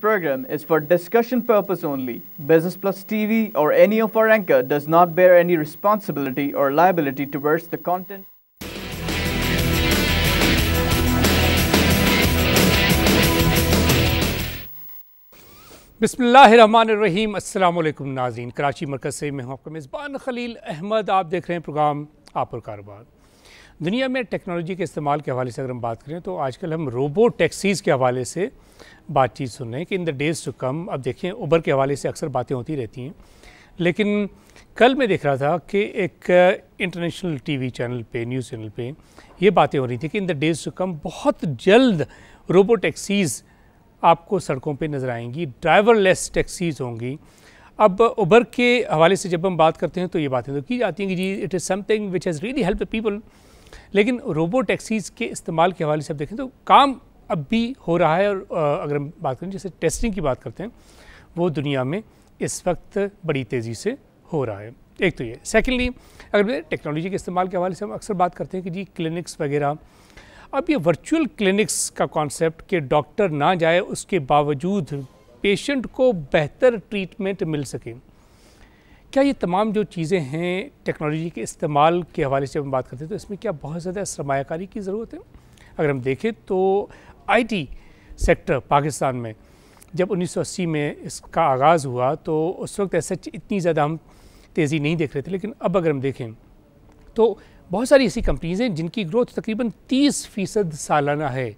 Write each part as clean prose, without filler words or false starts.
program is for discussion purpose only. Business Plus TV or any of our anchor does not bear any responsibility or liability towards the content. बिस्मिल्लाहिर्रहमानिर्रहीम। अस्सलाम वालेकुम नाज़रीन, कराची मरकज़ से मैं हूँ आपका मेज़बान खलील अहमद। आप देख रहे हैं प्रोग्राम आप और कारोबार। दुनिया में टेक्नोलॉजी के इस्तेमाल के हवाले से अगर हम बात करें तो आजकल हम रोबो टैक्सीज़ के हवाले से बातचीत सुन रहे हैं कि in the days to come. अब देखें, उबर के हवाले से अक्सर बातें होती रहती हैं, लेकिन कल मैं देख रहा था कि एक इंटरनेशनल TV चैनल पे, न्यूज़ चैनल पे ये बातें हो रही थी कि in the days to come बहुत जल्द रोबो टैक्सीज़ आपको सड़कों पे नज़र आएंगी, ड्राइवरलेस टैक्सीज़ होंगी। अब उबर के हवाले से जब हम बात करते हैं तो ये बातें तो की जाती हैं कि जी it is something which has really help the people, लेकिन रोबो टैक्सीज़ के इस्तेमाल के हवाले से अब देखें तो काम अब भी हो रहा है। और अगर हम बात करें, जैसे टेस्टिंग की बात करते हैं, वो दुनिया में इस वक्त बड़ी तेज़ी से हो रहा है। एक तो ये, सेकेंडली अगर टेक्नोलॉजी के इस्तेमाल के हवाले से हम अक्सर बात करते हैं कि जी क्लिनिक्स वगैरह, अब ये वर्चुअल क्लिनिक्स का कॉन्सेप्ट कि डॉक्टर ना जाए उसके बावजूद पेशेंट को बेहतर ट्रीटमेंट मिल सके, क्या ये तमाम जो चीज़ें हैं टेक्नोलॉजी के इस्तेमाल के हवाले से हम बात करते हैं तो इसमें क्या बहुत ज़्यादा सरमायाकारी की ज़रूरत है? अगर हम देखें तो IT सेक्टर पाकिस्तान में जब 1980 में इसका आगाज़ हुआ तो उस वक्त ऐसा इतनी ज़्यादा हम तेज़ी नहीं देख रहे थे, लेकिन अब अगर हम देखें तो बहुत सारी ऐसी कंपनीज़ हैं जिनकी ग्रोथ तकरीबन 30% सालाना है।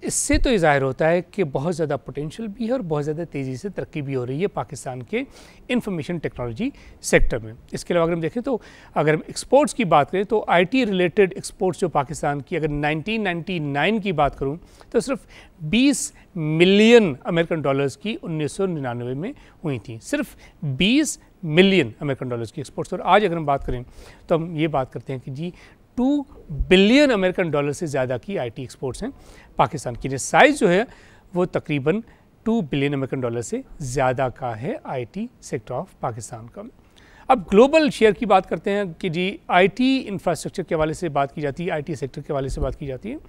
इससे तो ये ज़ाहिर होता है कि बहुत ज़्यादा पोटेंशियल भी है और बहुत ज़्यादा तेज़ी से तरक्की भी हो रही है पाकिस्तान के इंफॉर्मेशन टेक्नोलॉजी सेक्टर में। इसके अलावा अगर हम देखें तो अगर हम एक्सपोर्ट्स की बात करें तो IT रिलेटेड एक्सपोर्ट्स जो पाकिस्तान की, अगर 1999 की बात करूं तो सिर्फ 20 मिलियन अमेरिकन डॉलर्स की 1999 में हुई थी, सिर्फ 20 मिलियन अमेरिकन डॉलर्स की एक्सपोर्ट्स। और आज अगर हम बात करें तो हम ये बात करते हैं कि जी 2 बिलियन अमेरिकन डॉलर से ज़्यादा की IT एक्सपोर्ट्स हैं पाकिस्तान की। साइज़ जो है वो तकरीबन 2 बिलियन अमेरिकन डॉलर से ज़्यादा का है IT सेक्टर ऑफ पाकिस्तान का। अब ग्लोबल शेयर की बात करते हैं कि जी IT इंफ्रास्ट्रक्चर के हवाले से बात की जाती है, IT सेक्टर के हवाले से बात की जाती है।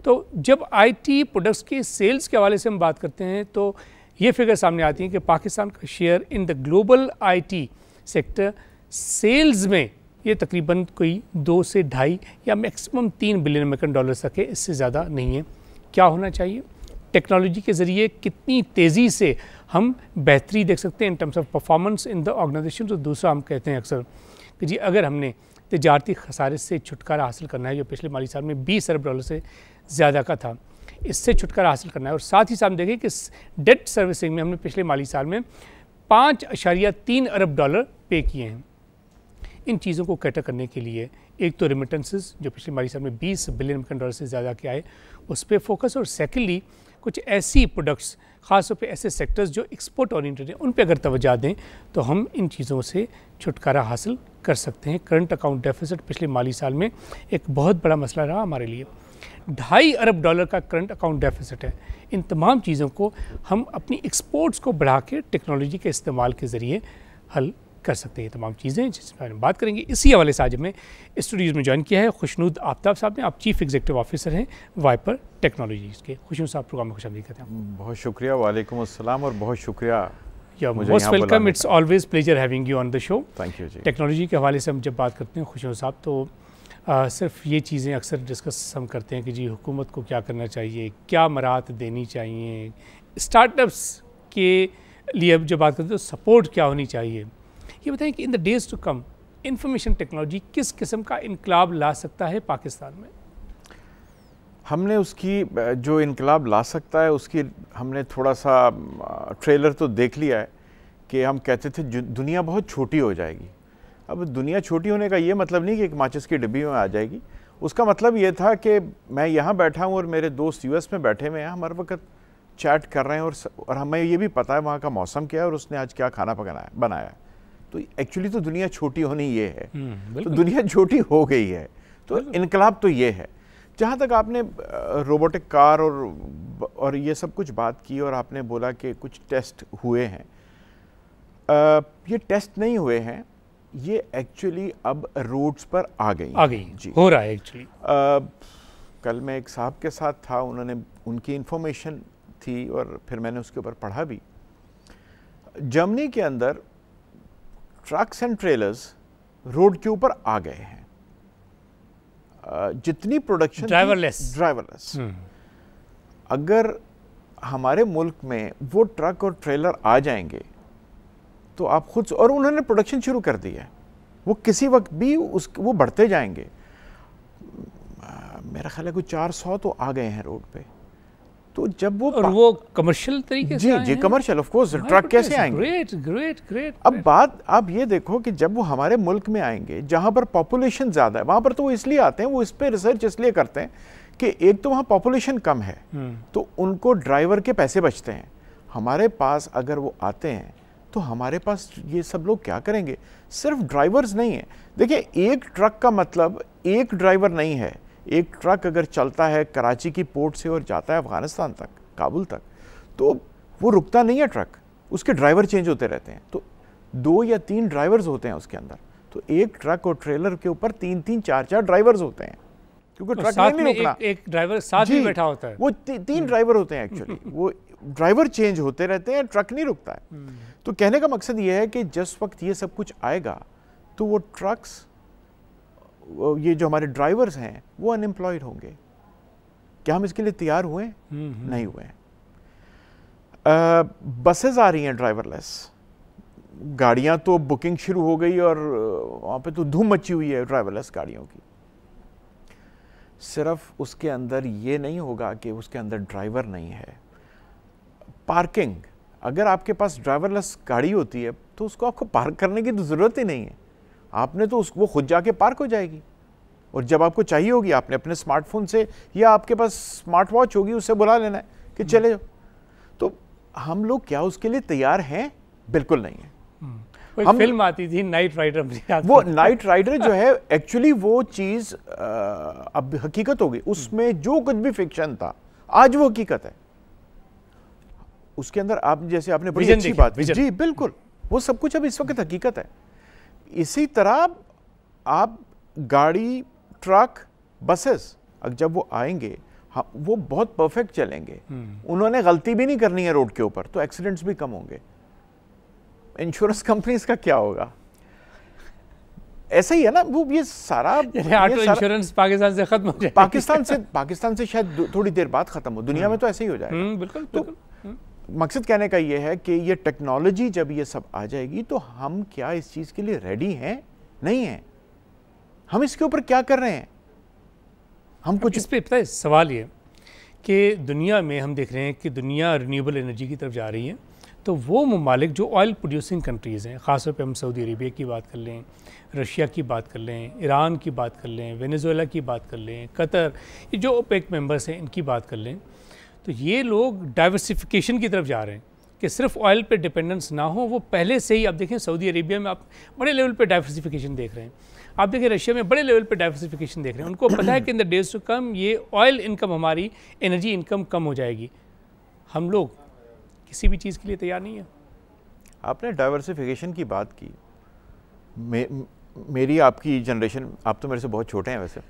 तो जब IT प्रोडक्ट्स के सेल्स के हवाले से हम बात करते हैं तो ये फिगर सामने आती है कि पाकिस्तान का share in the global IT sector sales में ये तकरीबन कोई 2 से 2.5 या मैक्सिमम 3 बिलियन अमेरिकन डॉलर तक है, इससे ज़्यादा नहीं है। क्या होना चाहिए? टेक्नोलॉजी के ज़रिए कितनी तेज़ी से हम बेहतरी देख सकते हैं in terms of performance in the organisation. तो दूसरा हम कहते हैं अक्सर कि जी अगर हमने तिजारती खसारे से छुटकारा हासिल करना है, जो पिछले माली साल में 20 अरब डॉलर से ज़्यादा का था, इससे छुटकारा हासिल करना है। और साथ ही साथ हम देखें कि डेट सर्विसिंग में हमने पिछले माली साल में 5.3 अरब डॉलर पे किए हैं। इन चीज़ों को कैटर करने के लिए एक तो रेमिटेंसेस जो पिछले माली साल में 20 बिलियन अमेरिकन डॉलर से ज़्यादा के आए, उस पर फोकस, और सेकेंडली कुछ ऐसी प्रोडक्ट्स ख़ासतौर पे ऐसे सेक्टर्स जो एक्सपोर्ट ओरिएंटेड हैं उन पे अगर तवज्जो दें तो हम इन चीज़ों से छुटकारा हासिल कर सकते हैं। करंट अकाउंट डेफिसिट पिछले माली साल में एक बहुत बड़ा मसला रहा हमारे लिए, 2.5 अरब डॉलर का करंट अकाउंट डेफिसिट है। इन तमाम चीज़ों को हम अपनी एक्सपोर्ट्स को बढ़ा के टेक्नोलॉजी के इस्तेमाल के ज़रिए हल कर सकते हैं। तमाम चीज़ें जिस बारे में बात करेंगे, इसी हवाले से आज हमें स्टूडियोज़ में ज्वाइन किया है खुशनूद आफ्ताब साहब ने। आप चीफ एग्जीक्यूटिव ऑफिसर हैं वाइपर टेक्नोलॉजीज़ के। खुशनूद साहब, प्रोग्राम में खुशामदीद कहते हैं। बहुत शुक्रिया, वालेकुम अस्सलाम, और बहुत शुक्रिया। Most welcome, it's always pleasure having you on the show. Thank you ji. Technology के हवाले से हम जब बात करते हैं खुशनूद साहब तो सिर्फ ये चीज़ें अक्सर डिस्कस हम करते हैं कि जी हुकूमत को क्या करना चाहिए, क्या मराहत देनी चाहिए, स्टार्टअप्स के लिए जब बात करते हैं तो सपोर्ट क्या होनी चाहिए। ये बताएं कि in the days to come information technology किस किस्म का इनकलाब ला सकता है पाकिस्तान में? हमने उसकी जो इनकलाब ला सकता है उसकी हमने थोड़ा सा ट्रेलर तो देख लिया है कि हम कहते थे दुनिया बहुत छोटी हो जाएगी। अब दुनिया छोटी होने का ये मतलब नहीं कि एक माचिस की डिब्बी में आ जाएगी। उसका मतलब ये था कि मैं यहाँ बैठा हूँ और मेरे दोस्त US में बैठे हुए हैं, हम हर वक्त चैट कर रहे हैं और हमें ये भी पता है वहाँ का मौसम क्या है और उसने आज क्या खाना बनाया है। तो एक्चुअली तो दुनिया छोटी होनी ये है, तो दुनिया छोटी हो गई है। तो इनकलाब तो ये है। जहाँ तक आपने रोबोटिक कार और ये सब कुछ बात की और आपने बोला कि कुछ टेस्ट हुए हैं, ये टेस्ट नहीं हुए हैं, ये एक्चुअली अब रोड्स पर आ गई जी, हो रहा है एक्चुअली। कल मैं एक साहब के साथ था, उन्होंने उनकी इंफॉर्मेशन थी और फिर मैंने उसके ऊपर पढ़ा भी। जर्मनी के अंदर ट्रक्स एंड ट्रेलर्स रोड के ऊपर आ गए हैं। जितनी प्रोडक्शन ड्राइवरलेस। अगर हमारे मुल्क में वो ट्रक और ट्रेलर आ जाएंगे तो आप खुद, और उन्होंने प्रोडक्शन शुरू कर दी है, वो किसी वक्त भी वो बढ़ते जाएंगे। मेरा ख्याल है कोई 400 तो आ गए हैं रोड पे। तो जब वो कमर्शियल तरीके से जी कमर्शियल, ऑफ कोर्स ट्रक कैसे आएंगे? ग्रेट। अब बात आप ये देखो कि जब वो हमारे मुल्क में आएंगे जहां पर पॉपुलेशन ज्यादा है, वहां पर तो वो इसलिए आते हैं, वो इस पे रिसर्च इसलिए करते हैं कि एक तो वहां पॉपुलेशन कम है तो उनको ड्राइवर के पैसे बचते हैं। हमारे पास अगर वो आते हैं तो हमारे पास ये सब लोग क्या करेंगे? सिर्फ ड्राइवर्स नहीं है। देखिए, एक ट्रक का मतलब एक ड्राइवर नहीं है। एक ट्रक अगर चलता है कराची की पोर्ट से और जाता है अफगानिस्तान तक, काबुल तक, तो वो रुकता नहीं है ट्रक, उसके ड्राइवर चेंज होते रहते हैं। तो 2 या 3 ड्राइवर्स होते हैं उसके अंदर। तो एक ट्रक और ट्रेलर के ऊपर 3-3, 4-4 ड्राइवर्स होते हैं, क्योंकि ट्रक नहीं रुकना। एक ड्राइवर साथ में बैठा होता है। वो 3 ड्राइवर होते हैं एक्चुअली। वो ड्राइवर चेंज होते रहते हैं, ट्रक नहीं रुकता है। तो कहने का मकसद ये है कि जिस वक्त ये सब कुछ आएगा तो वो ट्रक्स, ये जो हमारे ड्राइवर्स हैं वो अनएम्प्लॉयड होंगे। क्या हम इसके लिए तैयार हुए? नहीं हुए। बसेस आ रही हैं ड्राइवरलेस, गाड़ियां तो बुकिंग शुरू हो गई और वहां पे तो धूम मची हुई है ड्राइवरलेस गाड़ियों की। सिर्फ उसके अंदर ये नहीं होगा कि उसके अंदर ड्राइवर नहीं है। पार्किंग, अगर आपके पास ड्राइवरलेस गाड़ी होती है तो उसको आपको पार्क करने की तो ज़रूरत ही नहीं है। आपने तो वो खुद जाके पार्क हो जाएगी, और जब आपको चाहिए होगी आपने अपने स्मार्टफोन से या आपके पास स्मार्ट वॉच होगी उससे बुला लेना है कि चले जाओ। तो हम लोग क्या उसके लिए तैयार हैं? बिल्कुल नहीं है। कोई फिल्म आती थी नाइट राइडर, वो नाइट राइडर जो है एक्चुअली वो चीज़ अब हकीकत हो गई। उसमें जो कुछ भी फिक्शन था आज वो हकीकत है। उसके अंदर आप जैसे आपने बड़ी अच्छी बात, जी बिल्कुल, वो सब कुछ अब इस वक्त हकीकत है। इसी तरह आप गाड़ी, ट्रक, बसेस जब वो आएंगे वो बहुत परफेक्ट चलेंगे। उन्होंने गलती भी नहीं करनी है रोड के ऊपर, तो एक्सीडेंट्स भी कम होंगे। इंश्योरेंस कंपनीज का क्या होगा? ऐसा ही है ना, वो ये सारा इंश्योरेंस पाकिस्तान से खत्म हो जाए। पाकिस्तान से शायद थोड़ी देर बाद खत्म हो, दुनिया में तो ऐसे ही हो जाएगा। बिल्कुल, तो मकसद कहने का ये है कि ये टेक्नोलॉजी जब ये सब आ जाएगी तो हम क्या इस चीज़ के लिए रेडी हैं? नहीं हैं। हम इसके ऊपर क्या कर रहे हैं? हम कुछ इस पे पता है सवाल ये कि दुनिया में हम देख रहे हैं कि दुनिया रिन्यूएबल एनर्जी की तरफ जा रही है। तो वो ममालिक जो ऑयल प्रोड्यूसिंग कंट्रीज़ हैं, ख़ासतौर पे हम सऊदी अरेबिया की बात कर लें, रशिया की बात कर लें, ईरान की बात कर लें, वेनेजुएला की बात कर लें, कतर, ये जो ओपेक मेंबर्स हैं इनकी बात कर लें, तो ये लोग डाइवर्सिफिकेशन की तरफ जा रहे हैं कि सिर्फ ऑयल पे डिपेंडेंस ना हो। वो पहले से ही, आप देखें सऊदी अरेबिया में आप बड़े लेवल पे डाइवर्सिफिकेशन देख रहे हैं, आप देखें रशिया में बड़े लेवल पे डाइवर्सिफिकेशन देख रहे हैं। उनको पता है कि in the days to come ये ऑयल इनकम, हमारी एनर्जी इनकम कम हो जाएगी। हम लोग किसी भी चीज़ के लिए तैयार नहीं है। आपने डाइवर्सिफिकेशन की बात की, मेरी आपकी जनरेशन, आप तो मेरे से बहुत छोटे हैं वैसे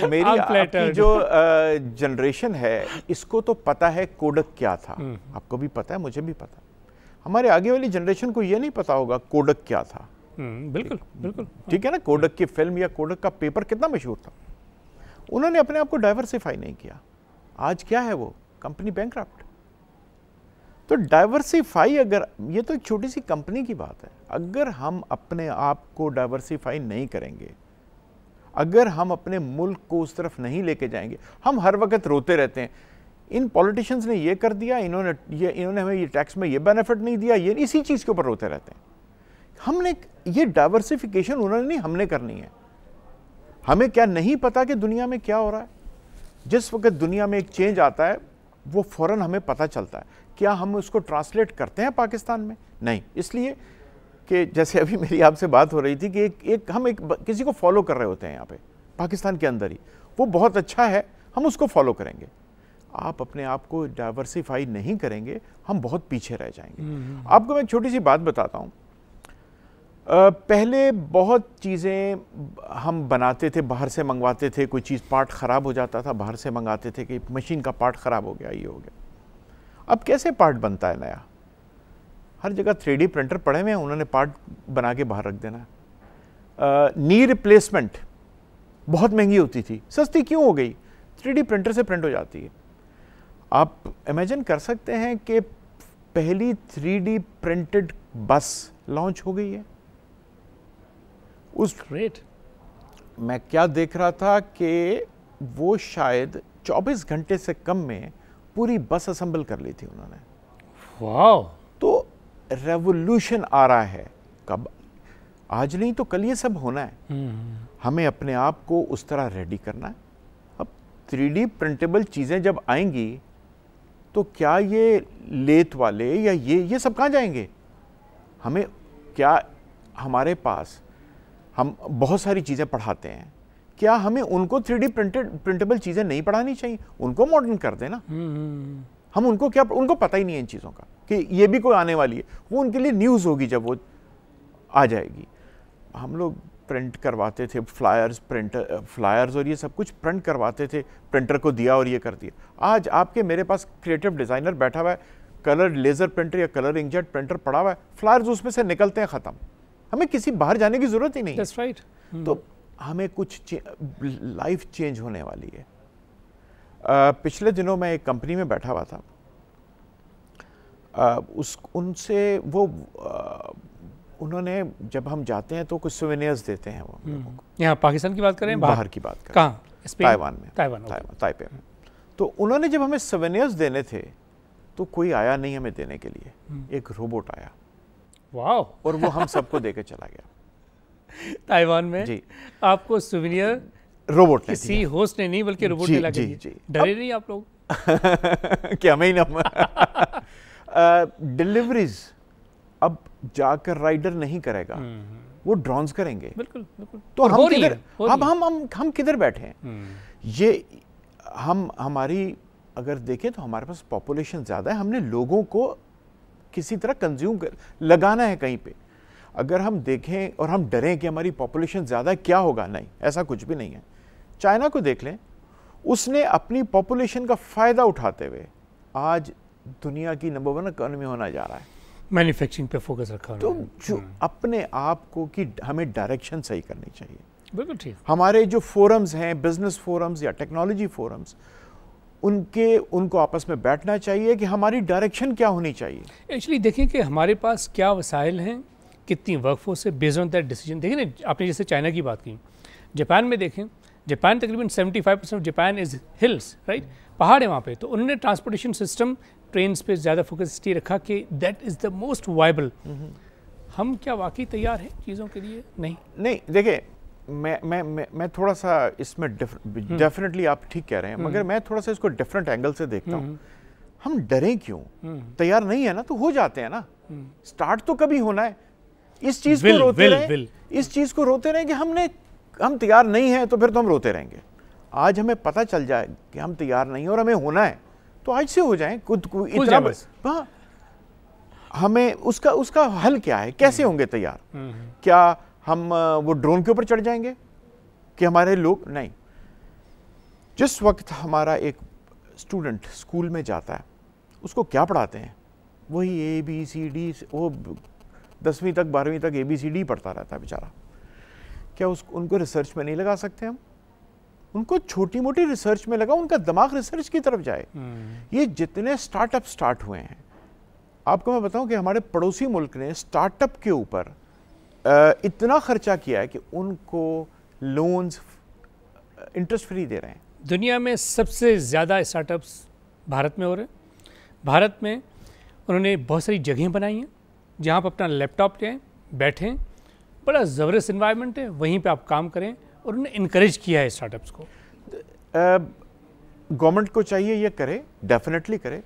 मेरी आपकी जो जनरेशन है इसको तो पता है कोडक क्या था। आपको भी पता है, मुझे भी पता। हमारे आगे वाली जनरेशन को ये नहीं पता होगा कोडक क्या था। बिल्कुल बिल्कुल, ठीक है ना। कोडक की फिल्म या कोडक का पेपर कितना मशहूर था। उन्होंने अपने आप को डाइवर्सिफाई नहीं किया। आज क्या है वो कंपनी बैंकरप्ट। तो डाइवर्सिफाई, अगर ये तो एक छोटी सी कंपनी की बात है, अगर हम अपने आप को डाइवर्सिफाई नहीं करेंगे, अगर हम अपने मुल्क को उस तरफ नहीं लेके जाएंगे, हम हर वक्त रोते रहते हैं इन पॉलिटिशियंस ने ये कर दिया, इन्होंने हमें ये टैक्स में ये बेनिफिट नहीं दिया, ये इसी चीज़ के ऊपर रोते रहते हैं। हमने ये डाइवर्सिफिकेशन उन्होंने नहीं, हमने करनी है। हमें क्या नहीं पता कि दुनिया में क्या हो रहा है। जिस वक्त दुनिया में एक चेंज आता है वो फ़ौरन हमें पता चलता है। क्या हम उसको ट्रांसलेट करते हैं पाकिस्तान में? नहीं। इसलिए कि जैसे अभी मेरी आपसे बात हो रही थी कि हम किसी को फॉलो कर रहे होते हैं यहाँ पे पाकिस्तान के अंदर ही, वो बहुत अच्छा है, हम उसको फॉलो करेंगे। आप अपने आप को डाइवर्सिफाई नहीं करेंगे, हम बहुत पीछे रह जाएंगे। आपको मैं एक छोटी सी बात बताता हूँ। पहले बहुत चीज़ें हम बनाते थे, बाहर से मंगवाते थे, कोई चीज़ पार्ट ख़राब हो जाता था, बाहर से मंगाते थे कि मशीन का पार्ट ख़राब हो गया, ये हो गया। अब कैसे पार्ट बनता है नया? हर जगह 3D प्रिंटर पड़े हुए हैं, उन्होंने पार्ट बना के बाहर रख देना है। नी रिप्लेसमेंट बहुत महंगी होती थी, सस्ती क्यों हो गई? 3D प्रिंटर से प्रिंट हो जाती है। आप इमेजिन कर सकते हैं कि पहली 3D प्रिंटेड बस लॉन्च हो गई है। उस ग्रेट, मैं क्या देख रहा था कि वो शायद 24 घंटे से कम में पूरी बस असेंबल कर ली थी उन्होंने। वाओ! तो रेवोल्यूशन आ रहा है, कब? आज नहीं तो कल ये सब होना है। हमें अपने आप को उस तरह रेडी करना है। अब 3D प्रिंटेबल चीज़ें जब आएंगी तो क्या ये लेथ वाले या ये सब कहाँ जाएंगे? हमें क्या, हमारे पास हम बहुत सारी चीज़ें पढ़ाते हैं, क्या हमें उनको 3D प्रिंटेबल चीज़ें नहीं पढ़ानी चाहिए? उनको मॉडर्न कर देना। हम उनको क्या, उनको पता ही नहीं है इन चीज़ों का कि ये भी कोई आने वाली है। वो उनके लिए न्यूज़ होगी जब वो आ जाएगी। हम लोग प्रिंट करवाते थे, फ्लायर्स और ये सब कुछ प्रिंट करवाते थे, प्रिंटर को दिया और ये कर दिया। आज आपके मेरे पास क्रिएटिव डिज़ाइनर बैठा हुआ है, कलर लेज़र प्रिंटर या कलर इंकजेट प्रिंटर पड़ा हुआ है, फ्लायर्स उसमें से निकलते हैं, ख़त्म। हमें किसी बाहर जाने की ज़रूरत ही नहीं है। That's right. तो हमें कुछ लाइफ चेंज होने वाली है। पिछले दिनों मैं एक कंपनी में बैठा हुआ था, उनसे वो उन्होंने, जब हम जाते हैं तो कुछ सोवेनियर्स देते हैं वो लोगों को। यहाँ पाकिस्तान की बात करें, बाहर की बात करें, कहाँ? ताइवान में, ताइपे में। तो उन्होंने जब हमें सोवेनियर्स देने थे तो कोई आया नहीं हमें देने के लिए, एक रोबोट आया। वाओ! और वो हम सबको देके चला गया। ताइवान में जी, आपको सुवेनियर रोबोट ने किसी होस्ट ने नहीं बल्कि रोबोट ने लगा दिया। डरे नहीं आप लोग? क्या हमें ना डिलीवरीज अब जाकर राइडर नहीं करेगा, वो ड्रोन्स करेंगे। बिल्कुल बिल्कुल। तो हम किधर, अब हम किधर बैठे हैं? ये हमारी अगर देखें तो हमारे पास पॉपुलेशन ज़्यादा है, हमने लोगों को किसी तरह कंज्यूम कर लगाना है कहीं पे। अगर हम देखें और हम डरें कि हमारी पॉपुलेशन ज़्यादा है, क्या होगा? नहीं, ऐसा कुछ भी नहीं है। चाइना को देख लें, उसने अपनी पॉपुलेशन का फ़ायदा उठाते हुए आज दुनिया की नंबर 1 इकोनॉमी होना जा रहा है। मैन्युफैक्चरिंग पे फोकस रखा। तो जो अपने आप को कि हमें डायरेक्शन सही करनी चाहिए। बिल्कुल ठीक। हमारे जो फोरम्स हैं, बिजनेस फोरम्स या टेक्नोलॉजी फोरम्स, उनको आपस में बैठना चाहिए कि हमारी डायरेक्शन क्या होनी चाहिए। एक्चुअली देखें कि हमारे पास क्या वसाइल हैं, कितनी वर्कफोर्स है, बेस्ड ऑन दैट डिसीजन। देखिए ना, आपने जैसे चाइना की बात की, जापान में देखें, जापान तकरीबन 75% जापान इज हिल्स, राइट, पहाड़ है वहाँ पे। तो उन्होंने ट्रांसपोर्टेशन सिस्टम, ट्रेन पे ज़्यादा फोकस इसलिए रखा कि that is the most viable. हम क्या वाकई तैयार हैं चीज़ों के लिए? नहीं। देखिए, मैं थोड़ा सा इसमें डेफिनेटली आप ठीक कह रहे हैं, मगर मैं थोड़ा सा इसको डिफरेंट एंगल से देखता हूँ। हम डरें क्यों? तैयार नहीं है ना तो हो जाते हैं ना। स्टार्ट तो कभी होना है। इस चीज को रोते रहे, इस चीज को रोते रहे कि हम तैयार नहीं है, तो फिर तो हम रोते रहेंगे। आज हमें पता चल जाए कि हम तैयार नहीं है और हमें होना है, तो आज से हो जाए। इतना बस, हाँ, हमें उसका हल क्या है? कैसे होंगे तैयार? क्या हम वो ड्रोन के ऊपर चढ़ जाएंगे कि हमारे लोग? नहीं। जिस वक्त हमारा एक स्टूडेंट स्कूल में जाता है, उसको क्या पढ़ाते हैं? वही ABCD, वो 10वीं तक 12वीं तक ABCD पढ़ता रहता है बेचारा। क्या उनको रिसर्च में नहीं लगा सकते हम? उनको छोटी मोटी रिसर्च में लगा, उनका दिमाग रिसर्च की तरफ जाए। ये जितने स्टार्टअप स्टार्ट हुए हैं, आपको मैं बताऊं कि हमारे पड़ोसी मुल्क ने स्टार्टअप के ऊपर इतना खर्चा किया है कि उनको लोन्स इंटरेस्ट फ्री दे रहे हैं। दुनिया में सबसे ज़्यादा स्टार्टअप्स भारत में हो रहे हैं। भारत में उन्होंने बहुत सारी जगहें बनाई हैं जहाँ आप अपना लैपटॉप लें, बैठें, बड़ा ज़बरदस्त इन्वायरमेंट है, वहीं पे आप काम करें, और उन्होंने इनकरेज किया है स्टार्टअप्स को। गवर्नमेंट को चाहिए ये करे, डेफिनेटली करे,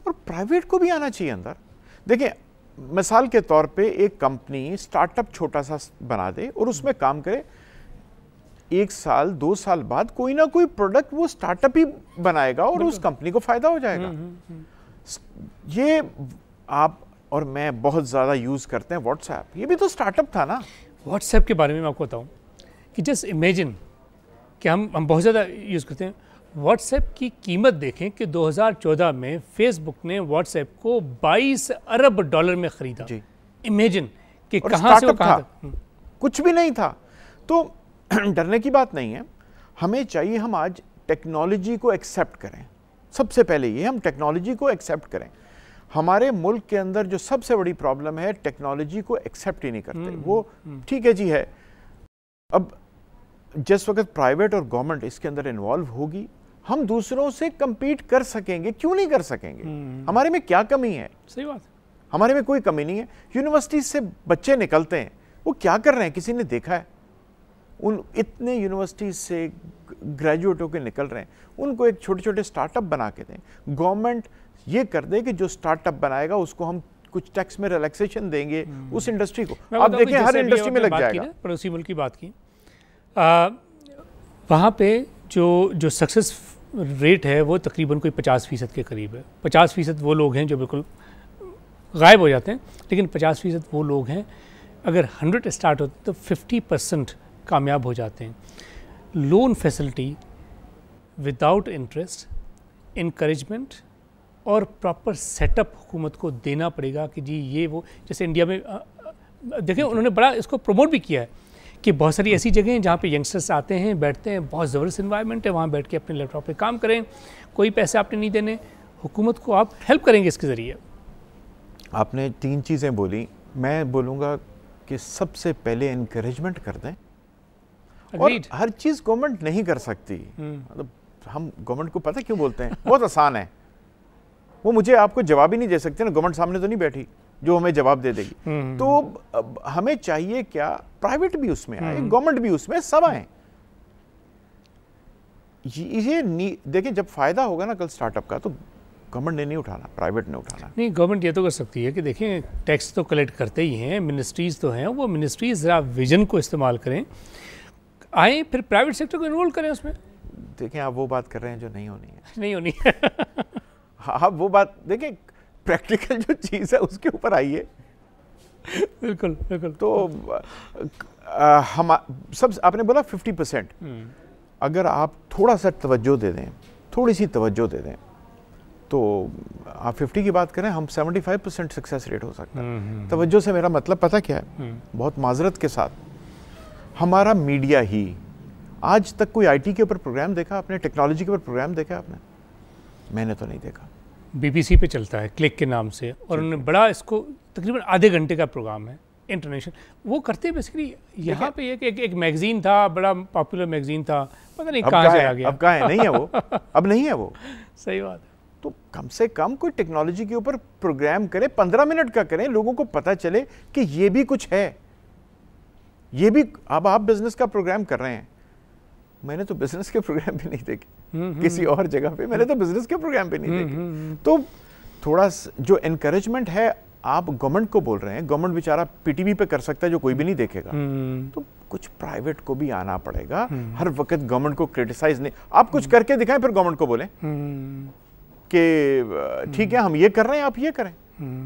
और प्राइवेट को भी आना चाहिए अंदर। देखिए, मिसाल के तौर पे एक कंपनी स्टार्टअप छोटा सा बना दे और उसमें काम करे, 1 साल 2 साल बाद कोई ना कोई प्रोडक्ट वो स्टार्टअप ही बनाएगा और उस कंपनी को फायदा हो जाएगा। ये आप और मैं बहुत ज़्यादा यूज़ करते हैं व्हाट्सएप, ये भी तो स्टार्टअप था ना। व्हाट्सएप के बारे में मैं आपको बताऊं कि जस्ट इमेजिन कि हम बहुत ज़्यादा यूज़ करते हैं। व्हाट्सएप की कीमत देखें कि 2014 में फेसबुक ने व्हाट्सएप को 22 अरब डॉलर में ख़रीदा। इमेजिन कि कहाँ से वो कहाँ तक, कुछ भी नहीं था। तो डरने की बात नहीं है, हमें चाहिए हम आज टेक्नोलॉजी को एक्सेप्ट करें। सबसे पहले ये हम टेक्नोलॉजी को एक्सेप्ट करें। हमारे मुल्क के अंदर जो सबसे बड़ी प्रॉब्लम है, टेक्नोलॉजी को एक्सेप्ट ही नहीं करते। वो ठीक है जी है, अब जिस वक्त प्राइवेट और गवर्नमेंट इसके अंदर इन्वॉल्व होगी, हम दूसरों से compete कर सकेंगे। क्यों नहीं कर सकेंगे? हमारे में क्या कमी है? सही बात, हमारे में कोई कमी नहीं है। यूनिवर्सिटी से बच्चे निकलते हैं, वो क्या कर रहे हैं किसी ने देखा है? उन इतने यूनिवर्सिटी से ग्रेजुएट होकर निकल रहे हैं, उनको एक छोटे छोटे स्टार्टअप बना के दें। गवर्नमेंट ये कर दे कि जो स्टार्टप बनाएगा उसको हम कुछ टैक्स में रिलैक्सेशन देंगे उस इंडस्ट्री को। आप देखें हर इंडस्ट्री में लग जाएगा। पड़ोसी मुल्क की बात की, वहाँ पे जो सक्सेस रेट है वो तकरीबन कोई 50% के करीब है। 50% वो लोग हैं जो बिल्कुल गायब हो जाते हैं, लेकिन 50% वो लोग हैं अगर 100 स्टार्ट होते तो 50% कामयाब हो जाते हैं। Loan facility without interest, encouragement और प्रॉपर सेटअप हुकूमत को देना पड़ेगा कि जी ये वो, जैसे इंडिया में देखें उन्होंने बड़ा इसको प्रमोट भी किया है कि बहुत सारी ऐसी जगह हैं जहाँ पे यंगस्टर्स आते हैं, बैठते हैं, बहुत ज़बरदस्त इन्वायरमेंट है, वहाँ बैठ के अपने लैपटॉप पे काम करें, कोई पैसे आपने नहीं देने, हुकूमत को आप हेल्प करेंगे इसके ज़रिए। आपने 3 चीज़ें बोली, मैं बोलूँगा कि सबसे पहले इनकरेजमेंट कर दें। और हर चीज़ गवर्नमेंट नहीं कर सकती। मतलब हम गवर्नमेंट को पता क्यों बोलते हैं, बहुत आसान है। वो मुझे आपको जवाब ही नहीं दे सकते ना, गवर्नमेंट सामने तो नहीं बैठी जो हमें जवाब दे देगी। तो हमें चाहिए क्या, प्राइवेट भी उसमें आए, गवर्नमेंट भी उसमें, सब आए। ये देखिए जब फायदा होगा ना कल स्टार्टअप का, तो गवर्नमेंट ने नहीं उठाना, प्राइवेट ने उठाना। नहीं, गवर्नमेंट ये तो कर सकती है कि देखें टैक्स तो कलेक्ट करते ही हैं, मिनिस्ट्रीज़ तो हैं, वो मिनिस्ट्रीज़ ज़रा विजन को इस्तेमाल करें, आए फिर प्राइवेट सेक्टर को इन्वॉल्व करें उसमें। देखें आप वो बात कर रहे हैं जो नहीं होनी है। नहीं होनी है। हाँ वो बात देखें, प्रैक्टिकल जो चीज़ है उसके ऊपर आइए। बिल्कुल बिल्कुल। तो हम सब आपने बोला 50%, अगर आप थोड़ा सा तवज्जो दे दें, थोड़ी सी तवज्जो दे दें, तो आप 50 की बात करें, हम 75% सक्सेस रेट हो सकता है। तवज्जो से मेरा मतलब पता क्या है, बहुत माजरत के साथ, हमारा मीडिया ही आज तक कोई आईटी के ऊपर प्रोग्राम देखा आपने, टेक्नोलॉजी के ऊपर प्रोग्राम देखा आपने? मैंने तो नहीं देखा। बीबीसी पे चलता है क्लिक के नाम से, और उन्होंने बड़ा इसको तकरीबन आधे घंटे का प्रोग्राम है इंटरनेशनल, वो करते हैं बेसिकली। यहाँ पे एक मैगजीन था, बड़ा पॉपुलर मैगजीन था, पता नहीं कहाँ से आ गया। अब कहाँ है? नहीं है वो, अब नहीं है वो। सही बात है। तो कम से कम कोई टेक्नोलॉजी के ऊपर प्रोग्राम करे, 15 मिनट का करें, लोगों को पता चले कि ये भी कुछ है, ये भी। अब आप बिजनेस का प्रोग्राम कर रहे हैं, मैंने तो बिजनेस के प्रोग्राम भी नहीं देखे किसी और जगह पे, मैंने तो बिजनेस के प्रोग्राम भी नहीं देखे। तो थोड़ा जो एनकरेजमेंट है, आप गवर्नमेंट को बोल रहे हैं, गवर्नमेंट बेचारा पीटीवी पे कर सकता है जो कोई भी नहीं देखेगा, तो कुछ प्राइवेट को भी आना पड़ेगा। हर वक्त गवर्नमेंट को क्रिटिसाइज नहीं, आप कुछ करके दिखाएं फिर गवर्नमेंट को बोलें कि ठीक है हम ये कर रहे हैं, आप ये करें।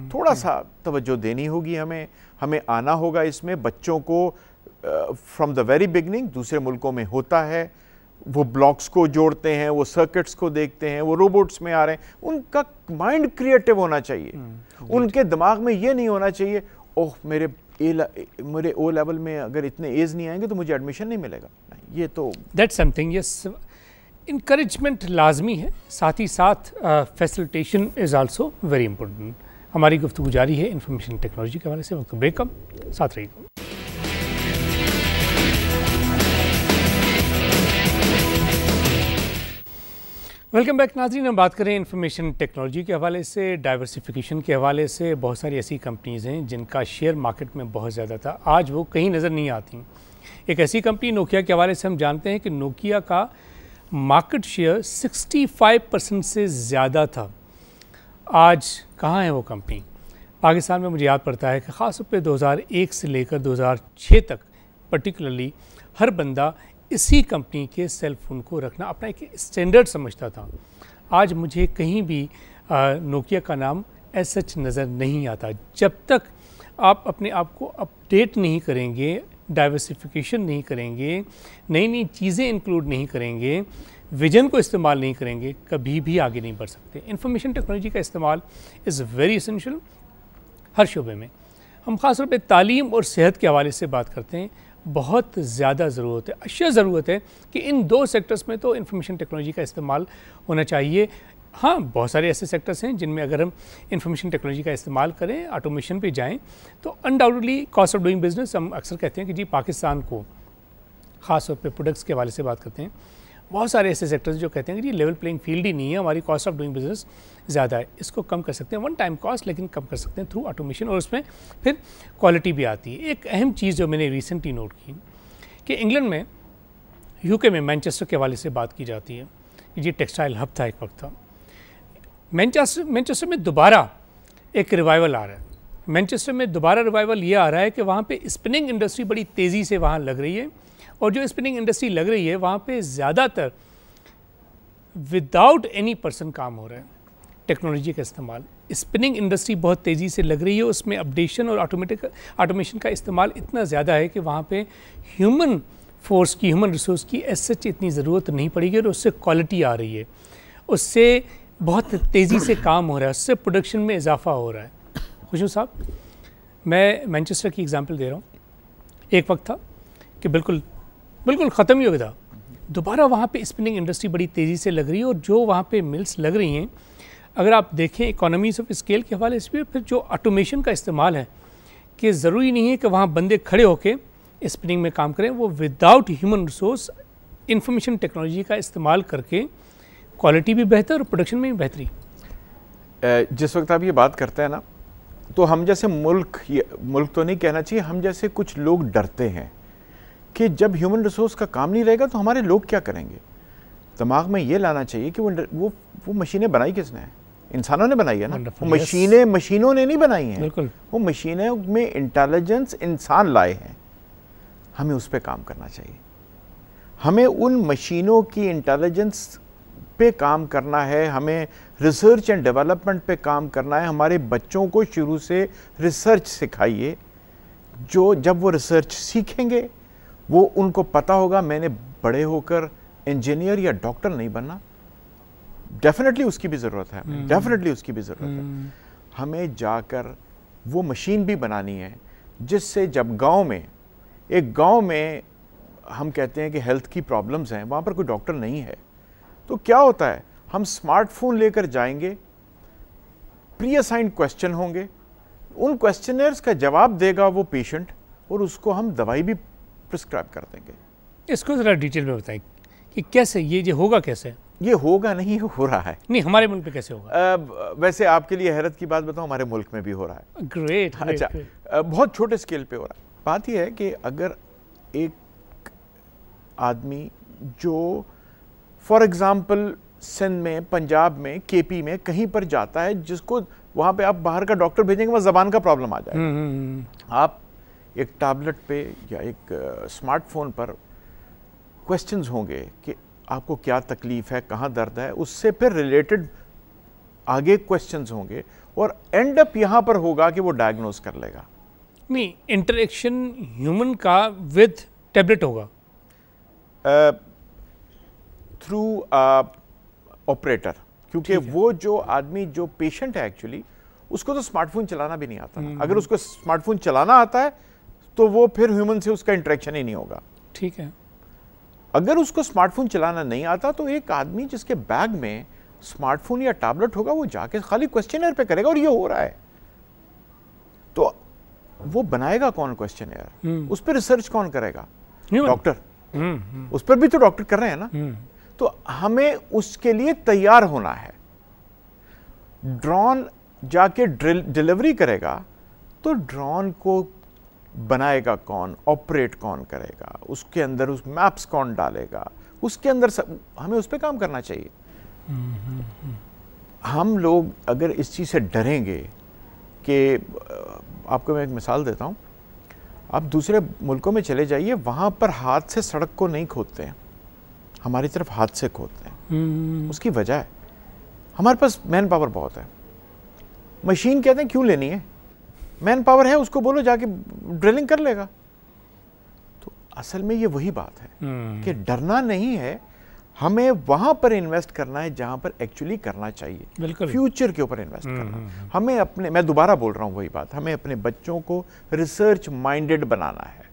थोड़ा सा तवज्जो देनी होगी हमें आना होगा इसमें। बच्चों को फ्रॉम द वेरी बिगनिंग, दूसरे मुल्कों में होता है, वो ब्लॉक्स को जोड़ते हैं, वो सर्किट्स को देखते हैं, वो रोबोट्स में आ रहे हैं, उनका माइंड क्रिएटिव होना चाहिए। उनके दिमाग में ये नहीं होना चाहिए ओह मेरे ओ लेवल में अगर इतने एज नहीं आएंगे तो मुझे एडमिशन नहीं मिलेगा। नहीं, ये तो दैट्स समथिंग। यस, इनकरेजमेंट लाजमी है, साथ ही साथ facilitation is also very important. हमारी गुफ्तगू जारी है इंफॉर्मेशन टेक्नोलॉजी के हवाले से। वक्त ब्रेक कम, साथ रहिएगा। वेलकम बैक नाज़रीन। हम बात करें इंफॉर्मेशन टेक्नोलॉजी के हवाले से, डाइवर्सिफिकेशन के हवाले से। बहुत सारी ऐसी कंपनीज़ हैं जिनका शेयर मार्केट में बहुत ज़्यादा था, आज वो कहीं नज़र नहीं आती। एक ऐसी कंपनी नोकिया के हवाले से हम जानते हैं कि नोकिया का मार्केट शेयर 65% से ज़्यादा था। आज कहाँ है वो कंपनी? पाकिस्तान में मुझे याद पड़ता है कि ख़ास तौर पे 2001 से लेकर 2006 तक पर्टिकुलरली हर बंदा इसी कंपनी के सेल फ़ोन को रखना अपना एक स्टैंडर्ड समझता था। आज मुझे कहीं भी नोकिया का नाम एज सच नज़र नहीं आता। जब तक आप अपने आप को अपडेट नहीं करेंगे, डाइवर्सिफिकेशन नहीं करेंगे, नई नई चीज़ें इंक्लूड नहीं करेंगे, विजन को इस्तेमाल नहीं करेंगे, कभी भी आगे नहीं बढ़ सकते। इंफॉर्मेशन टेक्नोलॉजी का इस्तेमाल इज़ वेरी एसेंशियल हर शोबे में। हम ख़ास तौर पे तालीम और सेहत के हवाले से बात करते हैं, बहुत ज़्यादा ज़रूरत है, अशद ज़रूरत है कि इन दो सेक्टर्स में तो इंफॉर्मेशन टेक्नोलॉजी का इस्तेमाल होना चाहिए। हाँ, बहुत सारे ऐसे सेक्टर्स हैं जिनमें अगर हम इंफॉर्मेशन टेक्नोलॉजी का इस्तेमाल करें, ऑटोमेशन पे जाएं, तो undoubtedly cost of doing business, हम अक्सर कहते हैं कि जी पाकिस्तान को ख़ास तौर पे प्रोडक्ट्स के हवाले से बात करते हैं, बहुत सारे ऐसे सेक्टर्स जो कहते हैं कि ये लेवल प्लेइंग फील्ड ही नहीं है, हमारी कॉस्ट ऑफ डूइंग बिजनेस ज़्यादा है, इसको कम कर सकते हैं, वन टाइम कॉस्ट, लेकिन कम कर सकते हैं थ्रू ऑटोमेशन, और उसमें फिर क्वालिटी भी आती है। एक अहम चीज़ जो मैंने रिसेंटली नोट की कि इंग्लैंड में, यूके में मैनचेस्टर के हवाले से बात की जाती है कि ये टेक्सटाइल हब था, एक वक्त था। मैनचेस्टर में दोबारा एक रिवाइवल आ रहा है। मैनचेस्टर में दोबारा रिवाइवल ये आ रहा है कि वहाँ पे स्पिनिंग इंडस्ट्री बड़ी तेज़ी से वहाँ लग रही है, और जो स्पिनिंग इंडस्ट्री लग रही है वहाँ पे ज़्यादातर विदाउट एनी पर्सन काम हो रहा है, टेक्नोलॉजी का इस्तेमाल। स्पिनिंग इंडस्ट्री बहुत तेज़ी से लग रही है, उसमें अपडेशन और ऑटोमेशन का इस्तेमाल इतना ज़्यादा है कि वहाँ पे ह्यूमन फोर्स की, ह्यूमन रिसोर्स की एज सच इतनी ज़रूरत नहीं पड़ेगी, और उससे क्वालिटी आ रही है, उससे बहुत तेज़ी से काम हो रहा है, उससे प्रोडक्शन में इजाफा हो रहा है। खुशबू साहब, मैं मैनचेस्टर की एग्जांपल दे रहा हूँ। एक वक्त था कि बिल्कुल ख़त्म ही हो गया था, दोबारा वहाँ पे स्पिनिंग इंडस्ट्री बड़ी तेज़ी से लग रही है, और जो वहाँ पे मिल्स लग रही हैं, अगर आप देखें इकोनॉमीज ऑफ स्केल के हवाले से भी, फिर जो ऑटोमेशन का इस्तेमाल है कि ज़रूरी नहीं है कि वहाँ बंदे खड़े होकर स्पिनिंग में काम करें, वो without human resource information technology का इस्तेमाल करके क्वालिटी भी बेहतर और प्रोडक्शन में भी बेहतरी। जिस वक्त आप ये बात करते हैं ना, तो हम जैसे मुल्क तो नहीं कहना चाहिए, हम जैसे कुछ लोग डरते हैं कि जब ह्यूमन रिसोर्स का काम नहीं रहेगा तो हमारे लोग क्या करेंगे। दिमाग में ये लाना चाहिए कि वो मशीनें बनाई किसने है? इंसानों ने बनाई है ना। वो मशीनें मशीनों ने नहीं बनाई हैं, वो मशीनें में इंटेलिजेंस इंसान लाए हैं। हमें उस पर काम करना चाहिए, हमें उन मशीनों की इंटेलिजेंस पे काम करना है, हमें रिसर्च एंड डेवलपमेंट पे काम करना है। हमारे बच्चों को शुरू से रिसर्च सिखाइए, जो जब वो रिसर्च सीखेंगे वो उनको पता होगा मैंने बड़े होकर इंजीनियर या डॉक्टर नहीं बनना। डेफिनेटली उसकी भी ज़रूरत है, डेफिनेटली उसकी भी ज़रूरत है। हमें जाकर वो मशीन भी बनानी है जिससे जब एक गांव में हम कहते हैं कि हेल्थ की प्रॉब्लम्स हैं, वहाँ पर कोई डॉक्टर नहीं है, तो क्या होता है, हम स्मार्टफोन लेकर जाएंगे, प्री असाइंड क्वेश्चन होंगे, उन क्वेश्चनर्स का जवाब देगा वो पेशेंट, और उसको हम दवाई भी प्रिस्क्राइब कर देंगे। इसको ज़रा डिटेल में बताएं कि कैसे ये होगा, कैसे ये होगा? नहीं, हो रहा है। नहीं, हमारे मुल्क में कैसे होगा? वैसे आपके लिए हैरत की बात बताऊं, हमारे मुल्क में भी हो रहा है। ग्रेट। अच्छा, बहुत छोटे स्केल पे हो रहा है। बात यह है कि अगर एक आदमी जो फॉर एग्जाम्पल सिंध में, पंजाब में, केपी में कहीं पर जाता है, जिसको वहाँ पे आप बाहर का डॉक्टर भेजेंगे, वहाँ ज़बान का प्रॉब्लम आ जाएगा। आप एक टैबलेट पे या एक स्मार्टफोन पर क्वेश्चंस होंगे कि आपको क्या तकलीफ है, कहाँ दर्द है, उससे फिर रिलेटेड आगे क्वेश्चंस होंगे, और एंड अप यहाँ पर होगा कि वो डायग्नोज कर लेगा। नहीं, इंटरेक्शन ह्यूमन का विद टैबलेट होगा थ्रू ऑपरेटर, क्योंकि वो जो आदमी जो पेशेंट है एक्चुअली उसको तो स्मार्टफोन चलाना भी नहीं आता। अगर उसको स्मार्टफोन चलाना आता है तो वो फिर ह्यूमन से उसका इंटरेक्शन ही नहीं होगा। ठीक है। अगर उसको स्मार्टफोन चलाना नहीं आता तो एक आदमी जिसके बैग में स्मार्टफोन या टैबलेट होगा वो जाके खाली क्वेश्चनर पे करेगा, और ये हो रहा है। तो वो बनाएगा कौन क्वेश्चनर? उस पर रिसर्च कौन करेगा? डॉक्टर। उस पर भी तो डॉक्टर कर रहे हैं ना। तो हमें उसके लिए तैयार होना है। ड्रोन जाके डिलीवरी करेगा तो ड्रोन को बनाएगा कौन, ऑपरेट कौन करेगा, उसके अंदर उस मैप्स कौन डालेगा, उसके अंदर सब हमें उस पर काम करना चाहिए। हम लोग अगर इस चीज़ से डरेंगे कि, आपको मैं एक मिसाल देता हूँ, आप दूसरे मुल्कों में चले जाइए, वहाँ पर हाथ से सड़क को नहीं खोदते हैं, हमारी तरफ हाथ से खोदते हैं। उसकी वजह है हमारे पास मैन पावर बहुत है, मशीन कहते हैं क्यों लेनी है, मैन पावर है, उसको बोलो जाके ड्रिलिंग कर लेगा। तो असल में ये वही बात है कि डरना नहीं है, हमें वहां पर इन्वेस्ट करना है जहां पर एक्चुअली करना चाहिए, फ्यूचर के ऊपर इन्वेस्ट करना। हमें अपने, मैं दोबारा बोल रहा हूं वही बात, हमें अपने बच्चों को रिसर्च माइंडेड बनाना है।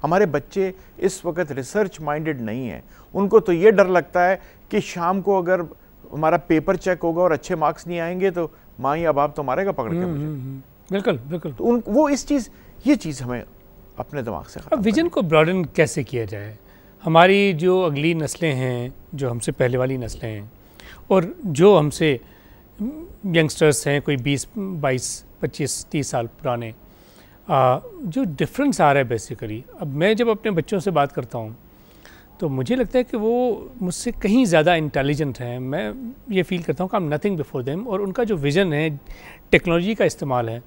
हमारे बच्चे इस वक्त रिसर्च माइंडेड नहीं है, उनको तो ये डर लगता है कि शाम को अगर हमारा पेपर चेक होगा और अच्छे मार्क्स नहीं आएंगे तो माँ या बाप तो मारेगा पकड़ के मुझे। बिल्कुल बिल्कुल। तो वो ये चीज़ हमें अपने दिमाग से अब विजन को ब्रॉडन कैसे किया जाए? हमारी जो अगली नस्लें हैं, जो हमसे पहले वाली नस्लें हैं, और जो हमसे यंगस्टर्स हैं, कोई 20, 22, 25, 30 साल पुराने, जो डिफरेंस आ रहा है बेसिकली। अब मैं जब अपने बच्चों से बात करता हूँ तो मुझे लगता है कि वो मुझसे कहीं ज़्यादा इंटेलिजेंट हैं। मैं ये फील करता हूँ कि I am nothing before them, और उनका जो विज़न है, टेक्नोलॉजी का इस्तेमाल है,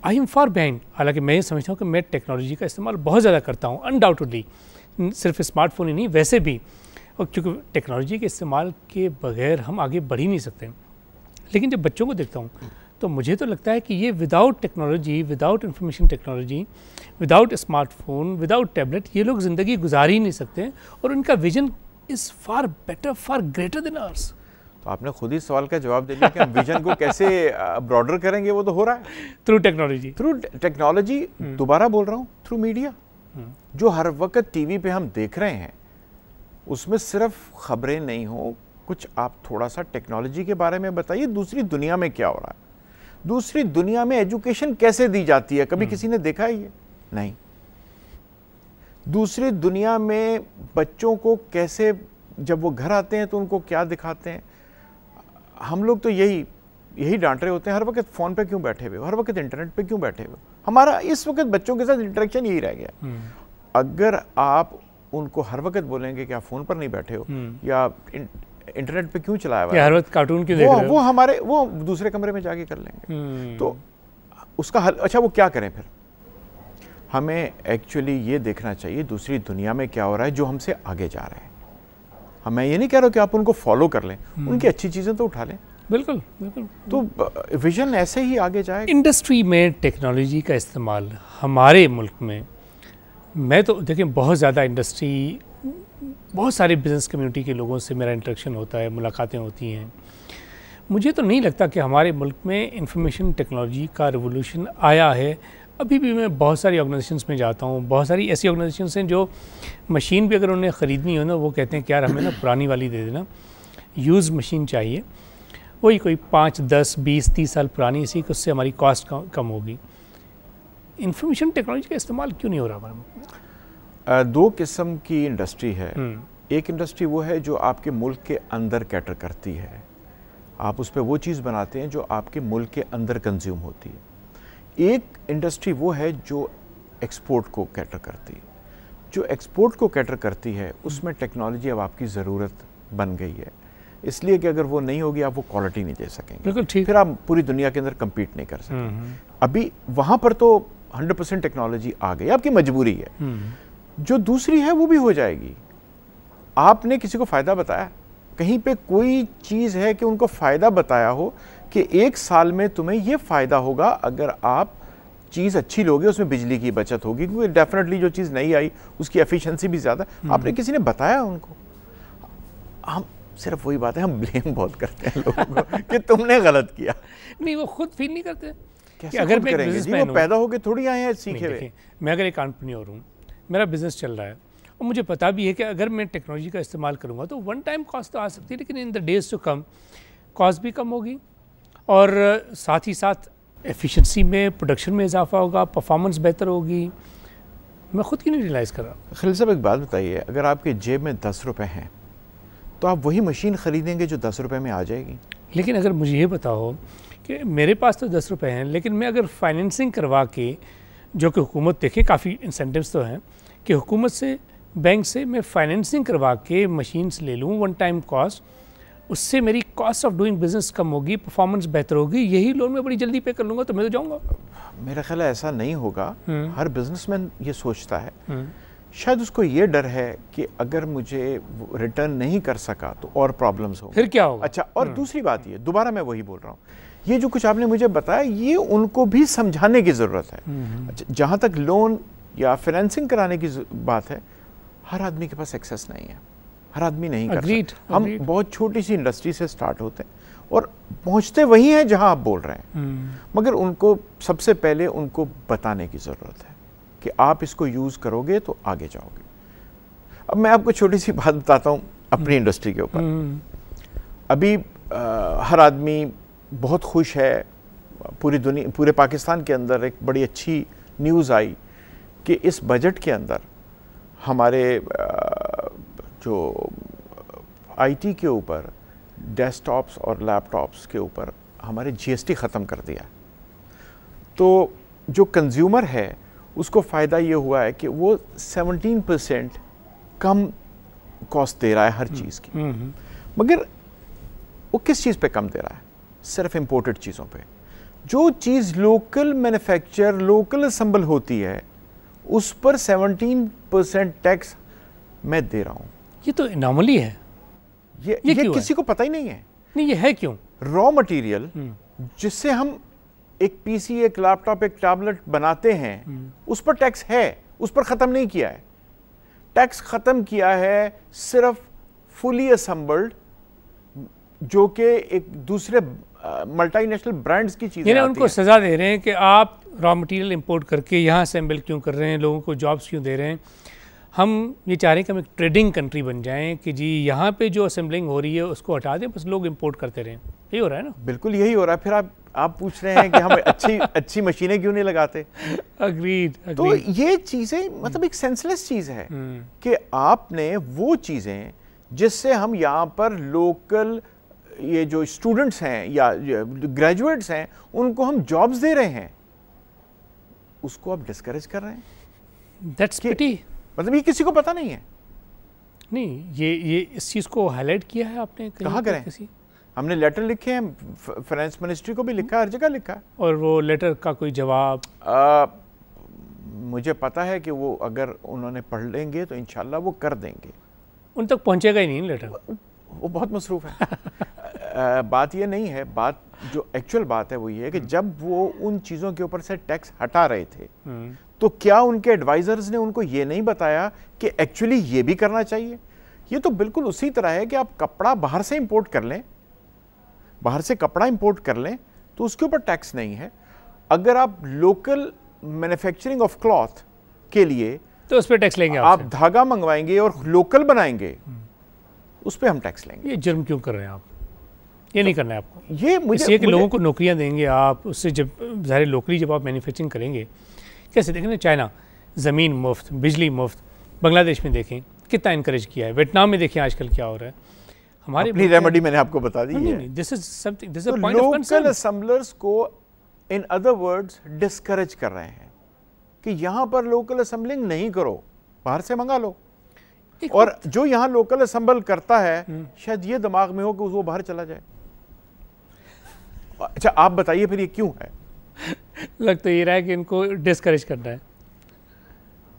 आई एम फॉर बिहाइंड। हालांकि मैं ये समझता हूँ कि मैं टेक्नोलॉजी का इस्तेमाल बहुत ज़्यादा करता हूँ, अनडाउटेडली, सिर्फ स्मार्टफोन ही नहीं, वैसे भी। और क्योंकि टेक्नोलॉजी के इस्तेमाल के बगैर हम आगे बढ़ ही नहीं सकते। लेकिन जब बच्चों को देखता हूँ तो मुझे तो लगता है कि ये without technology, without information technology, without smartphone, without tablet, ये लोग ज़िंदगी गुजार ही नहीं सकते। और उनका vision is far better, far greater than hours. तो आपने खुद ही सवाल का जवाब दे दिया कि हम विजन को कैसे ब्रॉडर करेंगे, वो तो हो रहा है थ्रू टेक्नोलॉजी। थ्रू टेक्नोलॉजी, दोबारा बोल रहा हूँ, थ्रू मीडिया। जो हर वक्त टीवी पे हम देख रहे हैं उसमें सिर्फ खबरें नहीं हो, कुछ आप थोड़ा सा टेक्नोलॉजी के बारे में बताइए, दूसरी दुनिया में क्या हो रहा है, दूसरी दुनिया में एजुकेशन कैसे दी जाती है, कभी किसी ने देखा है ये? नहीं। दूसरी दुनिया में बच्चों को कैसे, जब वो घर आते हैं तो उनको क्या दिखाते हैं। हम लोग तो यही डांट रहे होते हैं, हर वक्त फ़ोन पे क्यों बैठे हुए हो, हर वक्त इंटरनेट पे क्यों बैठे हुए हो। हमारा इस वक्त बच्चों के साथ इंटरेक्शन यही रह गया। अगर आप उनको हर वक्त बोलेंगे कि आप फ़ोन पर नहीं बैठे हो या इंटरनेट पे क्यों चलाया हुआ है, हर वक्त कार्टून क्यों देख रहे हो, वो दूसरे कमरे में जाके कर लेंगे। तो उसका हल, अच्छा वो क्या करें फिर? हमें एक्चुअली ये देखना चाहिए दूसरी दुनिया में क्या हो रहा है, जो हमसे आगे जा रहे हैं। मैं ये नहीं कह रहा हूँ कि आप उनको फॉलो कर लें, उनकी अच्छी चीज़ें तो उठा लें। बिल्कुल बिल्कुल। तो विजन ऐसे ही आगे जाएगा। इंडस्ट्री में टेक्नोलॉजी का इस्तेमाल हमारे मुल्क में, मैं तो देखें बहुत ज़्यादा इंडस्ट्री, बहुत सारे बिज़नेस कम्युनिटी के लोगों से मेरा इंटरेक्शन होता है, मुलाकातें होती हैं। मुझे तो नहीं लगता कि हमारे मुल्क में इंफॉर्मेशन टेक्नोलॉजी का रिवोल्यूशन आया है। अभी भी मैं बहुत सारी ऑर्गेनाइजेशंस में जाता हूँ, बहुत सारी ऐसी ऑर्गेनाइजेशंस हैं जो मशीन भी अगर उन्हें ख़रीदनी हो ना, वो कहते हैं कि यार हमें ना पुरानी वाली दे देना, यूज़ मशीन चाहिए, वही कोई 5, 10, 20, 30 साल पुरानी, इसी को उससे हमारी कॉस्ट कम होगी। इंफॉर्मेशन टेक्नोलॉजी का इस्तेमाल क्यों नहीं हो रहा हमारे मुल्क में? दो किस्म की इंडस्ट्री है। एक इंडस्ट्री वो है जो आपके मुल्क के अंदर कैटर करती है, आप उस पर वो चीज़ बनाते हैं जो आपके मुल्क के अंदर कंज्यूम होती है। एक इंडस्ट्री वो है जो एक्सपोर्ट को कैटर करती है। जो एक्सपोर्ट को कैटर करती है उसमें टेक्नोलॉजी अब आपकी ज़रूरत बन गई है, इसलिए कि अगर वो नहीं होगी आप वो क्वालिटी नहीं दे सकेंगे। बिल्कुल ठीक। फिर आप पूरी दुनिया के अंदर कम्पीट नहीं कर सकेंगे। अभी वहाँ पर तो 100% टेक्नोलॉजी आ गई, आपकी मजबूरी है। जो दूसरी है वो भी हो जाएगी। आपने किसी को फ़ायदा बताया, कहीं पे कोई चीज़ है कि उनको फ़ायदा बताया हो कि 1 साल में तुम्हें ये फ़ायदा होगा अगर आप चीज़ अच्छी लोगे, उसमें बिजली की बचत होगी, क्योंकि डेफिनेटली जो चीज़ नहीं आई उसकी एफिशिएंसी भी ज़्यादा, आपने किसी ने बताया उनको। हम सिर्फ वही बात है, हम ब्लेम बहुत करते हैं लोगों को कि तुमने गलत किया। नहीं, वो खुद फील नहीं करते कि अगर मैं बिजनेसमैन हूं, पैदा होके थोड़ी आए हैं सीखे हुए। मैं अगर एक एंटरप्रेन्योर हूँ, मेरा बिजनेस चल रहा है और मुझे पता भी है कि अगर मैं टेक्नोलॉजी का इस्तेमाल करूँगा तो वन टाइम कॉस्ट तो आ सकती है, लेकिन in the days to come cost भी कम होगी और साथ ही साथ एफिशिएंसी में, प्रोडक्शन में इजाफा होगा, परफॉर्मेंस बेहतर होगी। मैं खुद की नहीं रियलाइज़ कर रहा। खलील साहब एक बात बताइए, अगर आपके जेब में 10 रुपये हैं तो आप वही मशीन ख़रीदेंगे जो 10 रुपये में आ जाएगी। लेकिन अगर मुझे ये बताओ कि मेरे पास तो 10 रुपये हैं, लेकिन मैं अगर फाइनेंसिंग करवा के, जो कि हुकूमत देखे काफ़ी इंसेंटिव्स तो हैं कि हुकूमत से, बैंक से मैं फाइनेंसिंग करवा के मशीन्स ले लूँ वन टाइम कॉस्ट, उससे मेरी कॉस्ट ऑफ डूइंग बिजनेस कम होगी, परफॉर्मेंस बेहतर होगी, यही लोन मैं बड़ी जल्दी पे कर लूँगा तो मैं तो जाऊँगा। मेरा ख्याल है ऐसा नहीं होगा। हर बिजनेसमैन ये सोचता है, शायद उसको ये डर है कि अगर मुझे रिटर्न नहीं कर सका तो और प्रॉब्लम्स होंगी, फिर क्या होगा। अच्छा, और दूसरी बात ये, दोबारा मैं वही बोल रहा हूँ ये जो कुछ आपने मुझे बताया ये उनको भी समझाने की ज़रूरत है। अच्छा, जहाँ तक लोन या फाइनेंसिंग कराने की बात है, हर आदमी के पास एक्सेस नहीं है, हर आदमी नहीं कर सकता। हम बहुत छोटी सी इंडस्ट्री से स्टार्ट होते हैं और पहुँचते वही हैं जहाँ आप बोल रहे हैं, मगर उनको सबसे पहले उनको बताने की ज़रूरत है कि आप इसको यूज़ करोगे तो आगे जाओगे। अब मैं आपको छोटी सी बात बताता हूँ अपनी इंडस्ट्री के ऊपर। अभी हर आदमी बहुत खुश है, पूरे पाकिस्तान के अंदर एक बड़ी अच्छी न्यूज़ आई कि इस बजट के अंदर हमारे जो आईटी के ऊपर डेस्कटॉप्स और लैपटॉप्स के ऊपर हमारे जीएसटी ख़त्म कर दिया। तो जो कंज्यूमर है उसको फ़ायदा ये हुआ है कि वो 17% कम कॉस्ट दे रहा है हर चीज़ की। मगर वो किस चीज़ पे कम दे रहा है? सिर्फ इंपोर्टेड चीज़ों पे। जो चीज़ लोकल मैन्युफैक्चर, लोकल असेंबल होती है, उस पर 17% टैक्स मैं दे रहा हूँ। ये तो एनॉमली है। ये किसी को पता ही नहीं है। नहीं, ये है क्यों? रॉ मटेरियल जिससे हम एक पीसी, एक लैपटॉप, एक टैबलेट बनाते हैं, उस पर टैक्स है, उस पर ख़त्म नहीं किया है। टैक्स ख़त्म किया है सिर्फ फुली असेंबल्ड, जो कि एक दूसरे मल्टीनेशनल ब्रांड्स की चीज़ें आती उनको सज़ा दे रहे हैं कि आप रॉ मटेरियल इंपोर्ट करके यहाँ असेंबल क्यों कर रहे हैं, लोगों को जॉब्स क्यों दे रहे हैं। हम ये चाह रहे हैं कि हम एक ट्रेडिंग कंट्री बन जाएं कि जी यहाँ पे जो असेंबलिंग हो रही है उसको हटा दें, बस लोग इंपोर्ट करते रहें। यही हो रहा है ना? बिल्कुल यही हो रहा है। फिर आप पूछ रहे हैं कि हम अच्छी मशीनें क्यों नहीं लगाते? अग्रीड। तो ये चीज़ें मतलब एक सेंसलेस चीज़ है कि आपने वो चीज़ें जिससे हम यहाँ पर लोकल ये जो स्टूडेंट्स हैं या ग्रेजुएट्स हैं उनको हम जॉब्स दे रहे हैं, उसको आप डिस्करेज कर रहे हैं। दैट्स पिटी। मतलब ये किसी को पता नहीं है। नहीं, ये इस चीज़ को हाईलाइट किया है आपने कहाँ करें? हमने लेटर लिखे हैं, फाइनेंस मिनिस्ट्री को भी लिखा है, हर जगह लिखा है। और वो लेटर का कोई जवाब? मुझे पता है कि वो अगर उन्होंने पढ़ लेंगे तो इंशाल्लाह वो कर देंगे। उन तक पहुंचेगा ही नहीं लेटर, वो बहुत मसरूफ़ है। बात ये नहीं है, बात जो एक्चुअल बात है वो ये है कि जब वो उन चीज़ों के ऊपर से टैक्स हटा रहे थे तो क्या उनके एडवाइजर्स ने उनको ये नहीं बताया कि एक्चुअली ये भी करना चाहिए? ये तो बिल्कुल उसी तरह है कि आप कपड़ा बाहर से इंपोर्ट कर लें, बाहर से कपड़ा इंपोर्ट कर लें तो उसके ऊपर टैक्स नहीं है। अगर आप लोकल मैन्युफैक्चरिंग ऑफ क्लॉथ के लिए तो उस पर टैक्स लेंगे, आप धागा मंगवाएंगे और लोकल बनाएंगे, उस पर हम टैक्स लेंगे। ये जुर्म क्यों कर रहे हैं आप? ये नहीं करना है आपको। ये मुझे कि लोगों को नौकरियां देंगे आप, उससे जब ज़ाहिर लोकली जब आप मैन्युफैक्चरिंग करेंगे, कैसे देखें ना, चाइना ज़मीन मुफ्त, बिजली मुफ्त, बांग्लादेश में देखें कितना इनकरेज किया है, वियतनाम में देखें आजकल क्या हो रहा है। हमारे अपनी रेमेडी मैंने आपको बता दी है। This is something, this is a point of concern. Local assemblers को इन अदर वर्ड्स डिस्करेज कर रहे हैं कि यहाँ पर लोकल असेंबलिंग नहीं करो, बाहर से मंगा लो। और जो यहाँ लोकल असेंबल करता है शायद ये दिमाग में हो कि वो बाहर चला जाए। अच्छा, आप बताइए फिर ये क्यों है? लग तो ये रहा है कि इनको डिस्करेज करना है,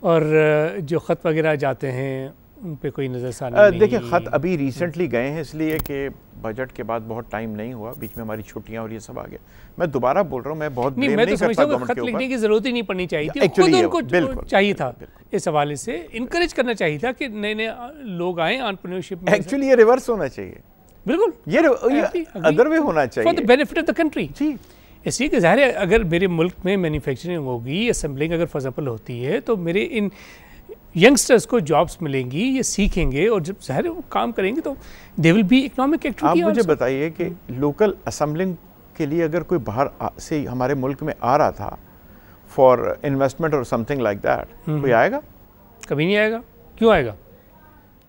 और जो ख़त वगैरह जाते हैं उन पे कोई नज़रसानी नहीं। देखिए, ख़त अभी रिसेंटली गए हैं इसलिए कि बजट के बाद बहुत टाइम नहीं हुआ, बीच में हमारी छुट्टियां और ये सब आ गया। मैं दोबारा बोल रहा हूँ, मैं बहुत ब्लेम नहीं करता गवर्नमेंट के ऊपर। खत लिखने की ज़रूरत ही नहीं पड़नी चाहिए थी, खुद उनको चाहिए था। इस हवाले से इनकरेज करना चाहिए था कि नए नए लोग आए एंटरप्रेन्योरशिप में। एक्चुअली ये रिवर्स होना चाहिए, बिल्कुल ये अदर वे होना चाहिए, for the benefit of the country. जी, इसलिए कि ज़ाहिर है अगर मेरे मुल्क में मैन्युफैक्चरिंग होगी, असेंबलिंग अगर फॉर एग्जाम्पल होती है, तो मेरे इन यंगस्टर्स को जॉब्स मिलेंगी, ये सीखेंगे, और जब ज़ाहिर है वो काम करेंगे तो they will be economic activity. आप मुझे बताइए कि लोकल असेंबलिंग के लिए अगर कोई बाहर से हमारे मुल्क में आ रहा था फॉर इन्वेस्टमेंट और समथिंग लाइक दैट, कोई आएगा? कभी नहीं आएगा। क्यों आएगा?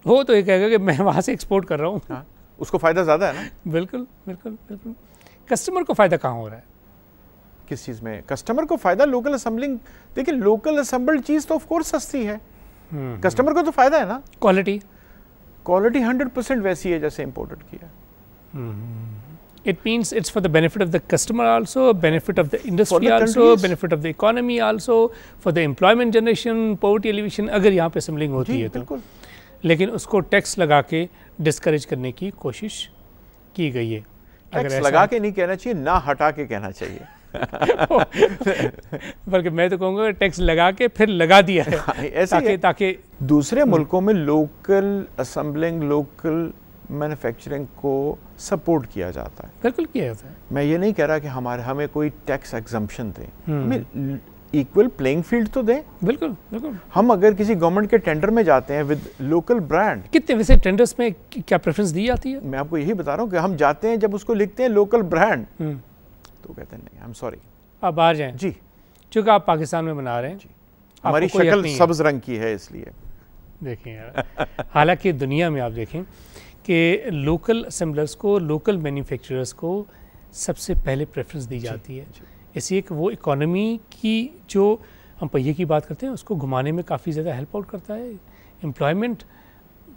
वो तो ये कहेगा कि मैं वहाँ से एक्सपोर्ट कर रहा हूँ। हाँ, उसको फ़ायदा ज़्यादा है ना। बिल्कुल बिल्कुल बिल्कुल। कस्टमर को फ़ायदा कहाँ हो रहा है? किस चीज़ में कस्टमर को फ़ायदा? Local assembling. देखिए, लोकल असेंबल्ड चीज़ तो ऑफ कोर्स सस्ती है, कस्टमर को तो फ़ायदा है ना। क्वालिटी 100% वैसी है जैसे इंपोर्टेड किया। It means it's for the benefit of the customer also, benefit of the industry also, benefit of the economy also, for the employment generation, poverty alleviation, अगर यहाँ पे असेंबलिंग होती है तो। लेकिन उसको टैक्स लगा के डिस्करेज करने की कोशिश की गई है। टैक्स लगा के नहीं कहना चाहिए, ना हटा के कहना चाहिए। बल्कि मैं तो कहूँगा टैक्स लगा के फिर लगा दिया है ऐसे ताकि दूसरे मुल्कों में लोकल असेंबलिंग, लोकल मैन्युफैक्चरिंग को सपोर्ट किया जाता है। बिल्कुल किया जाता है। मैं ये नहीं कह रहा कि हमें कोई टैक्स एग्जम्पशन दें, हमें इक्वल प्लेइंग फील्ड तो दें। बिल्कुल बिल्कुल। हम अगर किसी गवर्नमेंट के टेंडर में जाते हैं विद लोकल ब्रांड, कितने वैसे टेंडर्स में क्या प्रेफरेंस दी जाती है? मैं आपको यही बता रहा हूँ कि हम जाते हैं, जब उसको लिखते हैं लोकल ब्रांड, तो कहते हैं नहीं, आई एम सॉरी, आप बाहर जाएं जी, क्योंकि आप पाकिस्तान में बना रहे हैं, हमारी शक्ल सब्ज रंग की है इसलिए। देखें यार, हालांकि दुनिया में आप देखें कि लोकल असेंबलर्स को, लोकल मैन्युफैक्चरर्स को सबसे पहले प्रेफरेंस दी जाती है, इसलिए कि वो इकोनॉमी की जो हम पहिए की बात करते हैं उसको घुमाने में काफ़ी ज़्यादा हेल्प आउट करता है। एम्प्लॉयमेंट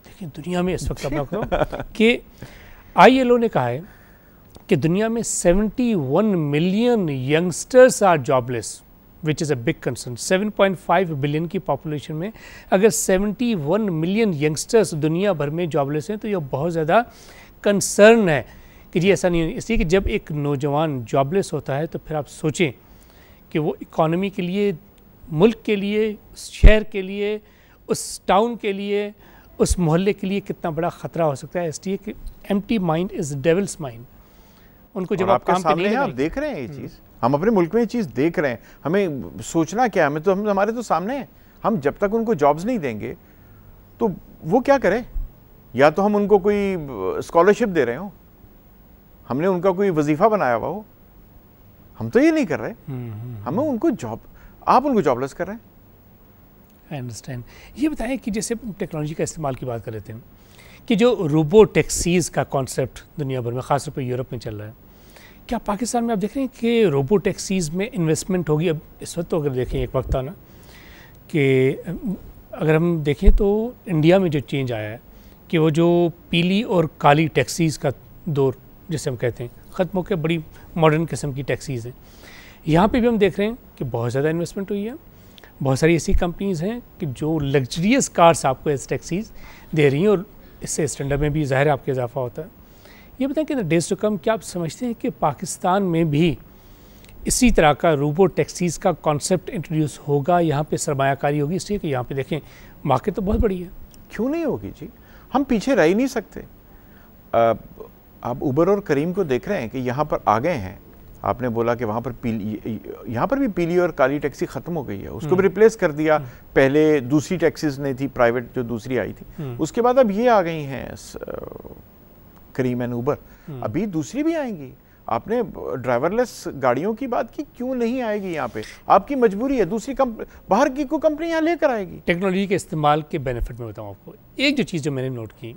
देखिए दुनिया में इस वक्त अपना कि ILO ने कहा है कि दुनिया में 71 million youngsters are jobless, which is a big concern. 7.5 billion की पॉपुलेशन में अगर 71 मिलियन यंगस्टर्स दुनिया भर में जॉबलेस हैं तो यह बहुत ज़्यादा कंसर्न है कि जी ऐसा नहीं है। इसलिए कि जब एक नौजवान जॉबलेस होता है तो फिर आप सोचें कि वो इकॉनमी के लिए, मुल्क के लिए, शहर के लिए, उस टाउन के लिए, उस मोहल्ले के लिए कितना बड़ा ख़तरा हो सकता है। इसलिए कि empty mind is devil's mind. उनको जब आप काम पे नहीं, आप देख रहे हैं ये चीज़, हम अपने मुल्क में ये चीज़ देख रहे हैं, हमें सोचना क्या है, हमारे तो सामने है। हम जब तक उनको जॉब्स नहीं देंगे तो वो क्या करें? या तो हम उनको कोई स्कॉलरशिप दे रहे हो, हमने उनका कोई वजीफा बनाया हुआ हो, हम तो ये नहीं कर रहे। हमें उनको आप उनको जॉबलेस कर रहे हैं। I understand. ये बताएं कि जैसे टेक्नोलॉजी का इस्तेमाल की बात कर रहे थे कि जो रोबो टैक्सीज़ का कॉन्सेप्ट दुनिया भर में, ख़ासतौर पर यूरोप में चल रहा है, क्या पाकिस्तान में आप देख रहे हैं कि रोबो टैक्सीज़ में इन्वेस्टमेंट होगी? अब इस वक्त तो अगर देखें, एक वक्त था ना कि अगर हम देखें तो इंडिया में जो चेंज आया है कि वो जो पीली और काली टैक्सीज़ का दौर जिसे हम कहते हैं ख़त्म होकर बड़ी मॉडर्न किस्म की टैक्सीज़ हैं, यहाँ पे भी हम देख रहे हैं कि बहुत ज़्यादा इन्वेस्टमेंट हुई है। बहुत सारी ऐसी कंपनीज़ हैं कि जो लग्जरियस कार्स आपको एज टैक्सीज़ दे रही हैं और इससे स्टैंडर्ड में भी ज़ाहिर आपका इजाफा होता है। ये बताएं कि डेज टू कम क्या आप समझते हैं कि पाकिस्तान में भी इसी तरह का रोबो टैक्सीज़ का कॉन्सेप्ट इंट्रोड्यूस होगा, यहाँ पे सरमायाकारी होगी? इसलिए कि यहाँ पे देखें मार्केट तो बहुत बड़ी है। क्यों नहीं होगी जी, हम पीछे रह ही नहीं सकते। आप उबर और करीम को देख रहे हैं कि यहाँ पर आ गए हैं। आपने बोला कि वहाँ पर यहाँ पर भी पीली और काली टैक्सी ख़त्म हो गई है, उसको भी रिप्लेस कर दिया। पहले दूसरी टैक्सीज नहीं थी, प्राइवेट जो दूसरी आई थी, उसके बाद अब ये आ गई हैं करीम एंड उबर, अभी दूसरी भी आएंगी। आपने ड्राइवरलेस गाड़ियों की बात की, क्यों नहीं आएगी? यहाँ पे आपकी मजबूरी है, दूसरी बाहर की कोई कंपनी यहाँ लेकर आएगी। टेक्नोलॉजी के इस्तेमाल के बेनिफिट में बताऊँ आपको, एक जो चीज़ जो मैंने नोट की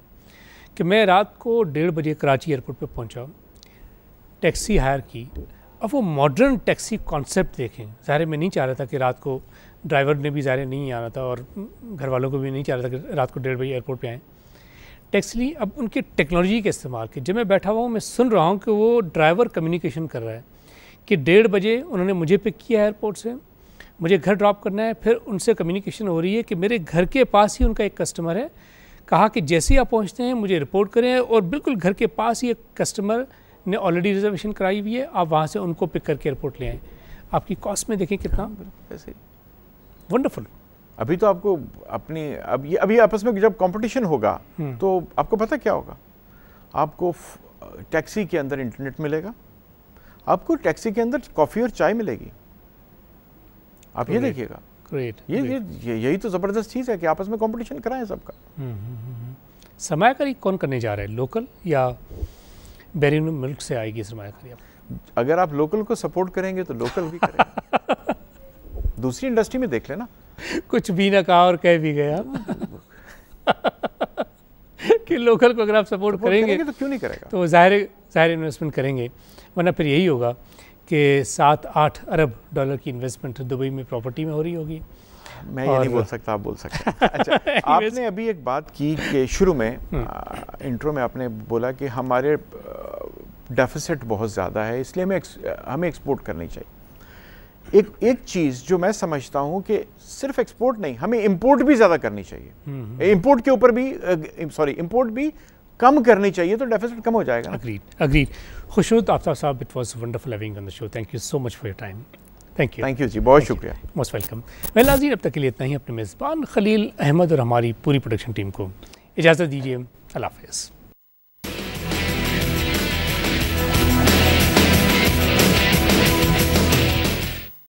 कि मैं रात को 1:30 बजे कराची एयरपोर्ट पे पहुंचा, टैक्सी हायर की। अब वो मॉडर्न टैक्सी कॉन्सेप्ट देखें, ज़ाहिर मैं नहीं चाह रहा था कि रात को ड्राइवर ने भी ज़ाहिर नहीं आना था और घर वालों को भी नहीं चाह रहा था कि रात को 1:30 बजे एयरपोर्ट पे आएँ। टैक्सी अब उनकी टेक्नोलॉजी के इस्तेमाल के, जब मैं बैठा हुआ हूँ मैं सुन रहा हूँ कि वो ड्राइवर कम्युनिकेशन कर रहा है कि 1:30 बजे उन्होंने मुझे पिक किया एयरपोर्ट से, मुझे घर ड्रॉप करना है। फिर उनसे कम्युनिकेशन हो रही है कि मेरे घर के पास ही उनका एक कस्टमर है, कहा कि जैसे ही आप पहुँचते हैं मुझे रिपोर्ट करें, और बिल्कुल घर के पास ही एक कस्टमर ने ऑलरेडी रिजर्वेशन कराई हुई है, आप वहाँ से उनको पिक करके एयरपोर्ट ले आएँ। आपकी कॉस्ट में देखें कितना पैसे, वंडरफुल। अभी तो आपको अपनी अभी आपस में जब कंपटीशन होगा तो आपको पता क्या होगा, आपको टैक्सी के अंदर इंटरनेट मिलेगा, आपको टैक्सी के अंदर कॉफ़ी और चाय मिलेगी। आप ये देखिएगा, यही तो ज़बरदस्त चीज़ है कि आपस में कंपटीशन कराएं सबका। सरमायाकारी कौन करने जा रहा है, लोकल या बैरून मुल्क से आएगी सरमायाकारी? अगर आप लोकल को सपोर्ट करेंगे तो लोकल भी करेंगे। दूसरी इंडस्ट्री में देख लेना, कुछ भी ना कहा और कह भी गया कि लोकल को अगर आप सपोर्ट करेंगे तो क्यों नहीं करेगा, तो ज़ाहिर इन्वेस्टमेंट करेंगे, वरना फिर यही होगा कि 7-8 अरब डॉलर की इन्वेस्टमेंट दुबई में प्रॉपर्टी में हो रही होगी। मैं ये नहीं बोल सकता, आप बोल सकते हैं। अच्छा, आपने अभी एक बात की कि शुरू में इंट्रो में आपने बोला कि हमारे डेफिसिट बहुत ज़्यादा है, इसलिए हमें एक्सपोर्ट करनी चाहिए। एक चीज़ जो मैं समझता हूँ कि सिर्फ एक्सपोर्ट नहीं, हमें इंपोर्ट भी ज़्यादा करनी चाहिए। इंपोर्ट के ऊपर भी इंपोर्ट भी कम करनी चाहिए तो डेफिसिट कम हो जाएगा। अग्रीड। खुशनुद आफ्ताब साहब, it was wonderful having on the show. Thank you so much for your time. Thank you जी, बहुत शुक्रिया। Most welcome. वेल नाज़रीन, अब तक के लिए इतना ही। अपने मेज़बान खलील अहमद और हमारी पूरी प्रोडक्शन टीम को इजाज़त दीजिए। अल्लाह हाफ़िज़।